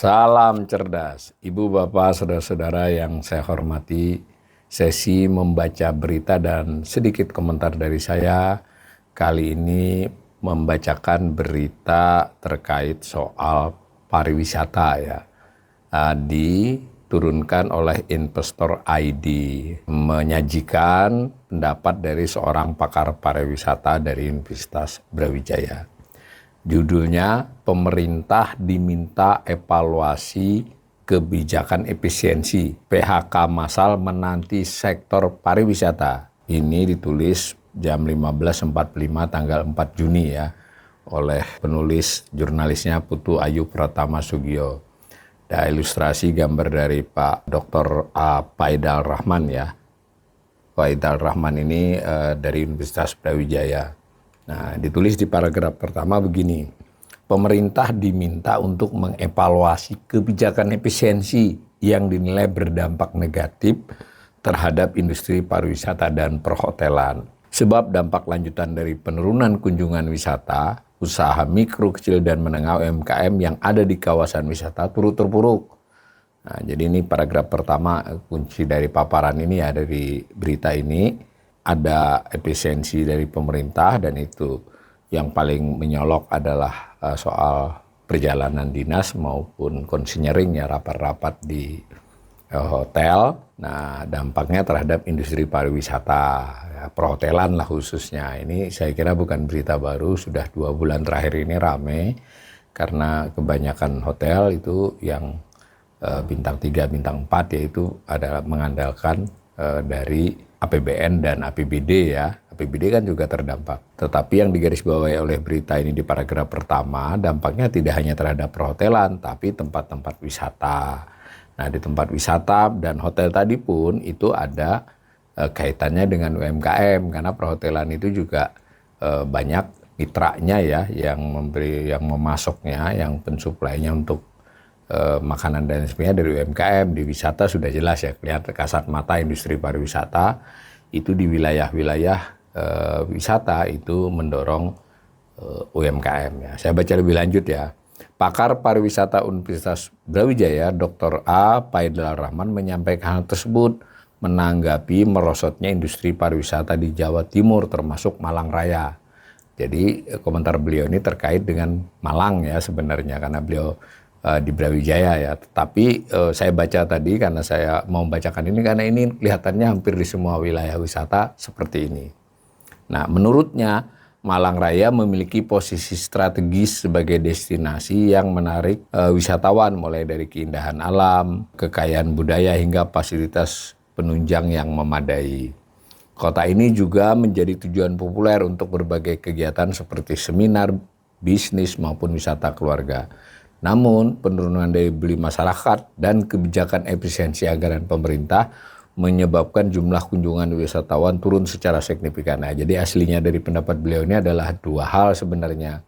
Salam cerdas, Ibu, Bapak, Saudara-saudara yang saya hormati. Sesi membaca berita dan sedikit komentar dari saya kali ini membacakan berita terkait soal pariwisata ya. Diturunkan oleh Investor ID, menyajikan pendapat dari seorang pakar pariwisata dari Universitas Brawijaya. Judulnya, pemerintah diminta evaluasi kebijakan efisiensi, PHK massal menanti sektor pariwisata. Ini ditulis jam 15.45 tanggal 4 Juni ya, oleh penulis jurnalisnya Putu Ayu Pratama Sugio. Ada ilustrasi gambar dari Pak Dr. Faidal Rahman ya. Faidal Rahman ini dari Universitas Brawijaya. Nah, ditulis di paragraf pertama begini, pemerintah diminta untuk mengevaluasi kebijakan efisiensi yang dinilai berdampak negatif terhadap industri pariwisata dan perhotelan. Sebab dampak lanjutan dari penurunan kunjungan wisata, usaha mikro, kecil, dan menengah UMKM yang ada di kawasan wisata turut terpuruk. Nah, jadi ini paragraf pertama, kunci dari paparan ini ya, dari berita ini. Ada efisiensi dari pemerintah dan itu yang paling menyolok adalah soal perjalanan dinas maupun konsinyering ya, rapat-rapat di hotel. Nah, dampaknya terhadap industri pariwisata, ya, perhotelan lah khususnya. Ini saya kira bukan berita baru, sudah 2 bulan terakhir ini rame karena kebanyakan hotel itu yang bintang 3, bintang 4 yaitu adalah mengandalkan dari APBN dan APBD ya. APBD kan juga terdampak. Tetapi yang digarisbawahi oleh berita ini di paragraf pertama, dampaknya tidak hanya terhadap perhotelan, tapi tempat-tempat wisata. Nah, di tempat wisata dan hotel tadi pun itu ada kaitannya dengan UMKM, karena perhotelan itu juga banyak mitranya ya, yang memasoknya, yang pensuplainya untuk makanan dan sebagainya dari UMKM. Di wisata sudah jelas ya, kelihatan kasat mata industri pariwisata itu di wilayah-wilayah wisata itu mendorong UMKM ya. Saya baca lebih lanjut ya. Pakar pariwisata Universitas Brawijaya Dr. A. Faidal Rahman menyampaikan hal tersebut menanggapi merosotnya industri pariwisata di Jawa Timur termasuk Malang Raya. Jadi komentar beliau ini terkait dengan Malang ya sebenarnya, karena beliau di Brawijaya ya, tetapi saya baca tadi karena saya mau membacakan ini karena ini kelihatannya hampir di semua wilayah wisata seperti ini. Nah, menurutnya Malang Raya memiliki posisi strategis sebagai destinasi yang menarik wisatawan mulai dari keindahan alam, kekayaan budaya hingga fasilitas penunjang yang memadai. Kota ini juga menjadi tujuan populer untuk berbagai kegiatan seperti seminar, bisnis maupun wisata keluarga. Namun, penurunan daya beli masyarakat dan kebijakan efisiensi anggaran pemerintah menyebabkan jumlah kunjungan wisatawan turun secara signifikan. Nah, jadi aslinya dari pendapat beliau ini adalah 2 hal sebenarnya.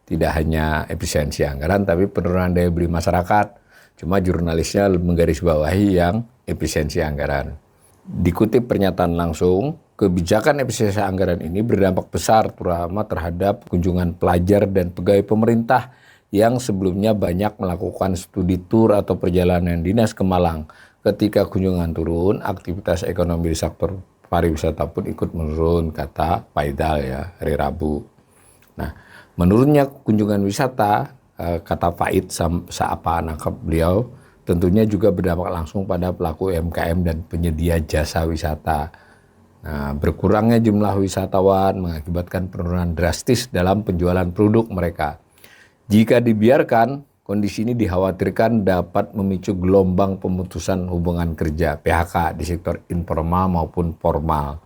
Tidak hanya efisiensi anggaran, tapi penurunan daya beli masyarakat. Cuma jurnalisnya menggarisbawahi yang efisiensi anggaran. Dikutip pernyataan langsung, kebijakan efisiensi anggaran ini berdampak besar terutama terhadap kunjungan pelajar dan pegawai pemerintah yang sebelumnya banyak melakukan studi tur atau perjalanan dinas ke Malang. Ketika kunjungan turun, aktivitas ekonomi di sektor pariwisata pun ikut menurun, kata Faidal ya, hari Rabu. Nah, menurunnya kunjungan wisata, kata Faid seapa nangkep beliau, tentunya juga berdampak langsung pada pelaku UMKM dan penyedia jasa wisata. Nah, berkurangnya jumlah wisatawan mengakibatkan penurunan drastis dalam penjualan produk mereka. Jika dibiarkan, kondisi ini dikhawatirkan dapat memicu gelombang pemutusan hubungan kerja (PHK) di sektor informal maupun formal.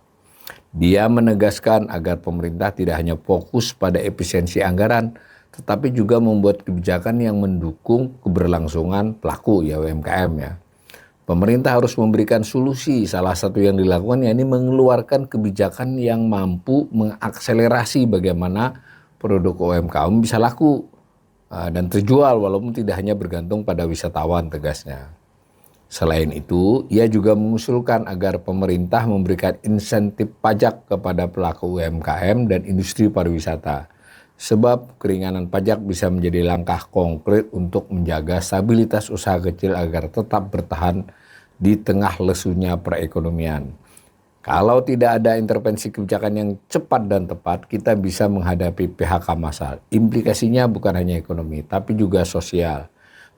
Dia menegaskan agar pemerintah tidak hanya fokus pada efisiensi anggaran, tetapi juga membuat kebijakan yang mendukung keberlangsungan pelaku ya UMKM ya. Pemerintah harus memberikan solusi. Salah satu yang dilakukan yakni mengeluarkan kebijakan yang mampu mengakselerasi bagaimana produk UMKM bisa laku dan terjual walaupun tidak hanya bergantung pada wisatawan, tegasnya. Selain itu, ia juga mengusulkan agar pemerintah memberikan insentif pajak kepada pelaku UMKM dan industri pariwisata. Sebab keringanan pajak bisa menjadi langkah konkret untuk menjaga stabilitas usaha kecil agar tetap bertahan di tengah lesunya perekonomian. Kalau tidak ada intervensi kebijakan yang cepat dan tepat, kita bisa menghadapi PHK massal. Implikasinya bukan hanya ekonomi, tapi juga sosial.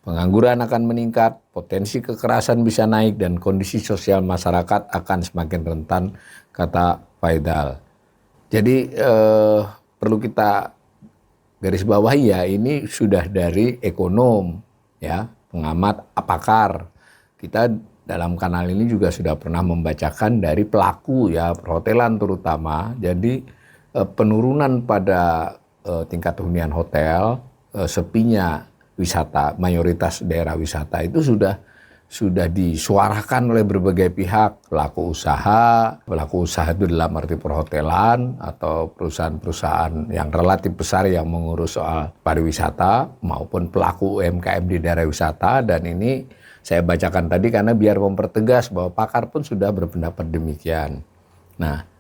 Pengangguran akan meningkat, potensi kekerasan bisa naik, dan kondisi sosial masyarakat akan semakin rentan, kata Faidal. Jadi perlu kita garis bawahi ya, ini sudah dari ekonom, ya, pengamat, pakar. Kita dalam kanal ini juga sudah pernah membacakan dari pelaku ya, perhotelan terutama. Jadi penurunan pada tingkat hunian hotel, sepinya wisata, mayoritas daerah wisata itu sudah disuarakan oleh berbagai pihak, pelaku usaha itu dalam arti perhotelan atau perusahaan-perusahaan yang relatif besar yang mengurus soal pariwisata maupun pelaku UMKM di daerah wisata. Dan ini saya bacakan tadi karena biar mempertegas bahwa pakar pun sudah berpendapat demikian. Nah,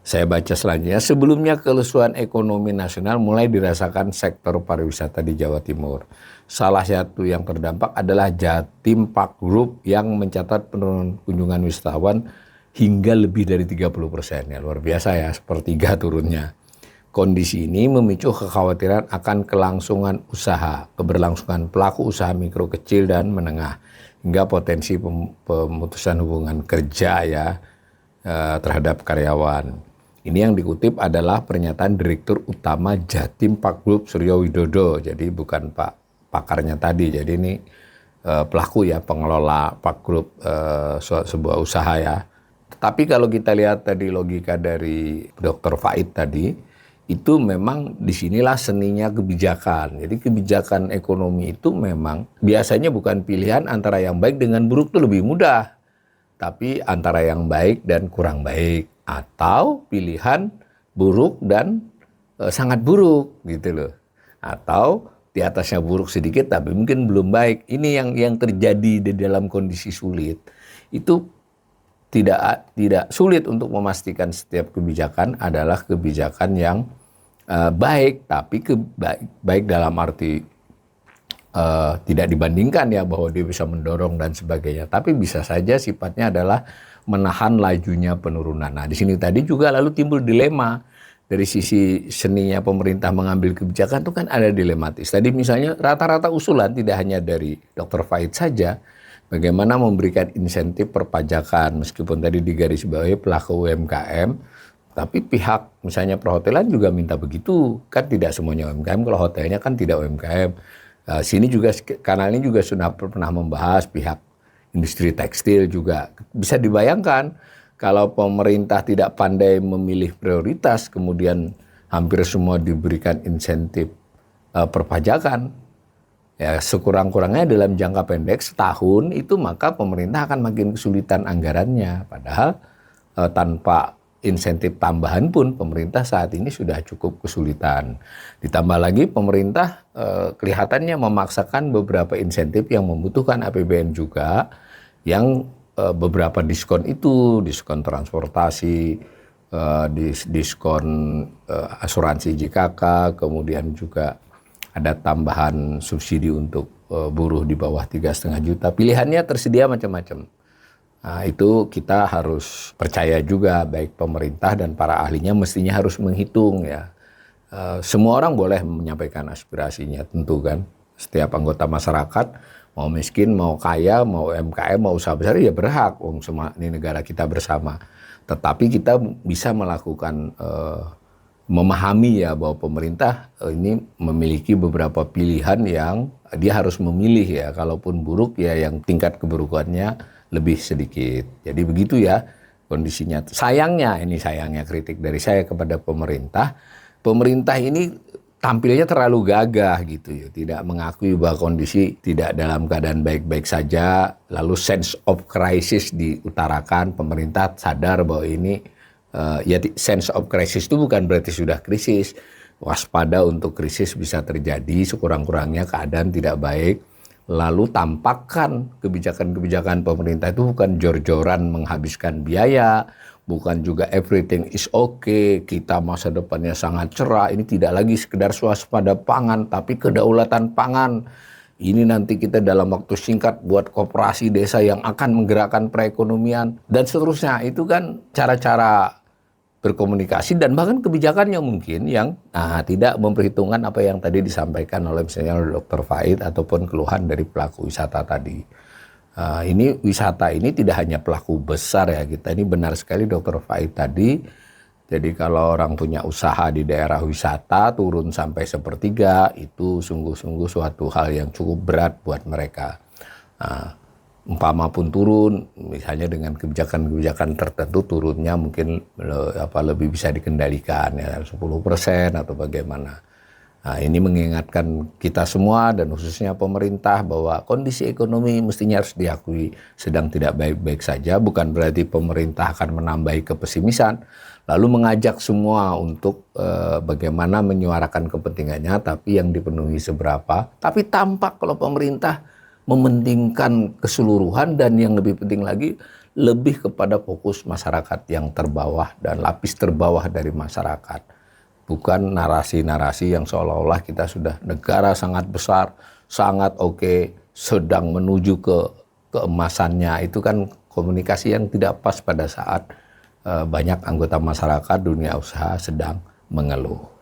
saya baca selanjutnya, sebelumnya kelesuan ekonomi nasional mulai dirasakan sektor pariwisata di Jawa Timur. Salah satu yang terdampak adalah Jatim Park Group yang mencatat penurunan kunjungan wisatawan hingga lebih dari 30%. Ya, luar biasa ya, sepertiga turunnya. Kondisi ini memicu kekhawatiran akan kelangsungan usaha, keberlangsungan pelaku usaha mikro kecil dan menengah, hingga potensi pemutusan hubungan kerja ya terhadap karyawan. Ini yang dikutip adalah pernyataan Direktur Utama Jatim Park Group Suryo Widodo. Jadi bukan pakarnya tadi. Jadi ini pelaku ya, pengelola Park Group, sebuah usaha ya. Tetapi kalau kita lihat tadi logika dari Dr. Faid tadi, itu memang disinilah seninya kebijakan. Jadi kebijakan ekonomi itu memang biasanya bukan pilihan antara yang baik dengan buruk itu lebih mudah. Tapi antara yang baik dan kurang baik. Atau pilihan buruk dan sangat buruk gitu loh. Atau di atasnya buruk sedikit tapi mungkin belum baik. Ini yang terjadi di dalam kondisi sulit. Itu tidak sulit untuk memastikan setiap kebijakan adalah kebijakan yang baik, tapi baik dalam arti tidak dibandingkan ya bahwa dia bisa mendorong dan sebagainya. Tapi bisa saja sifatnya adalah menahan lajunya penurunan. Nah, di sini tadi juga lalu timbul dilema dari sisi seninya pemerintah mengambil kebijakan itu kan ada dilematis. Tadi misalnya rata-rata usulan tidak hanya dari Dr. Faid saja, bagaimana memberikan insentif perpajakan meskipun tadi digarisbawahi pelaku UMKM, tapi pihak misalnya perhotelan juga minta begitu. Kan tidak semuanya UMKM, kalau hotelnya kan tidak UMKM. Sini juga kanal ini juga sudah pernah membahas pihak industri tekstil juga. Bisa dibayangkan kalau pemerintah tidak pandai memilih prioritas, kemudian hampir semua diberikan insentif perpajakan. Ya, sekurang-kurangnya dalam jangka pendek setahun itu maka pemerintah akan makin kesulitan anggarannya. Padahal tanpa insentif tambahan pun pemerintah saat ini sudah cukup kesulitan. Ditambah lagi pemerintah kelihatannya memaksakan beberapa insentif yang membutuhkan APBN juga, yang beberapa diskon itu, diskon transportasi, diskon asuransi JKK, kemudian juga ada tambahan subsidi untuk buruh di bawah 3,5 juta. Pilihannya tersedia macam-macam. Nah, itu kita harus percaya juga, baik pemerintah dan para ahlinya mestinya harus menghitung ya. Semua orang boleh menyampaikan aspirasinya tentu kan. Setiap anggota masyarakat, mau miskin, mau kaya, mau UMKM, mau usaha besar ya berhak. Semua ini negara kita bersama. Tetapi kita bisa melakukan memahami ya bahwa pemerintah ini memiliki beberapa pilihan yang dia harus memilih ya. Kalaupun buruk ya yang tingkat keburukannya lebih sedikit. Jadi begitu ya kondisinya. Sayangnya kritik dari saya kepada pemerintah. Pemerintah ini tampilnya terlalu gagah gitu ya. Tidak mengakui bahwa kondisi tidak dalam keadaan baik-baik saja. Lalu sense of crisis diutarakan. Pemerintah sadar bahwa ini ya sense of crisis itu bukan berarti sudah krisis. Waspada untuk krisis bisa terjadi, sekurang-kurangnya keadaan tidak baik. Lalu tampakkan kebijakan-kebijakan pemerintah itu bukan jor-joran menghabiskan biaya, bukan juga everything is okay, kita masa depannya sangat cerah. Ini tidak lagi sekedar swasembada pangan, tapi kedaulatan pangan. Ini nanti kita dalam waktu singkat buat koperasi desa yang akan menggerakkan perekonomian, dan seterusnya. Itu kan cara-cara berkomunikasi dan bahkan kebijakannya mungkin yang tidak memperhitungkan apa yang tadi disampaikan oleh misalnya Dr. Faid ataupun keluhan dari pelaku wisata tadi. Ini wisata ini tidak hanya pelaku besar ya kita, ini benar sekali Dr. Faid tadi. Jadi kalau orang punya usaha di daerah wisata turun sampai sepertiga, itu sungguh-sungguh suatu hal yang cukup berat buat mereka. Umpama pun turun, misalnya dengan kebijakan-kebijakan tertentu turunnya mungkin lebih bisa dikendalikan ya 10% atau bagaimana. Ini mengingatkan kita semua dan khususnya pemerintah bahwa kondisi ekonomi mestinya harus diakui sedang tidak baik-baik saja. Bukan berarti pemerintah akan menambahi kepesimisan, lalu mengajak semua untuk bagaimana menyuarakan kepentingannya, tapi yang dipenuhi seberapa. Tapi tampak kalau pemerintah mementingkan keseluruhan dan yang lebih penting lagi lebih kepada fokus masyarakat yang terbawah dan lapis terbawah dari masyarakat. Bukan narasi-narasi yang seolah-olah kita sudah negara sangat besar, sangat oke, sedang menuju ke keemasannya. Itu kan komunikasi yang tidak pas pada saat banyak anggota masyarakat dunia usaha sedang mengeluh.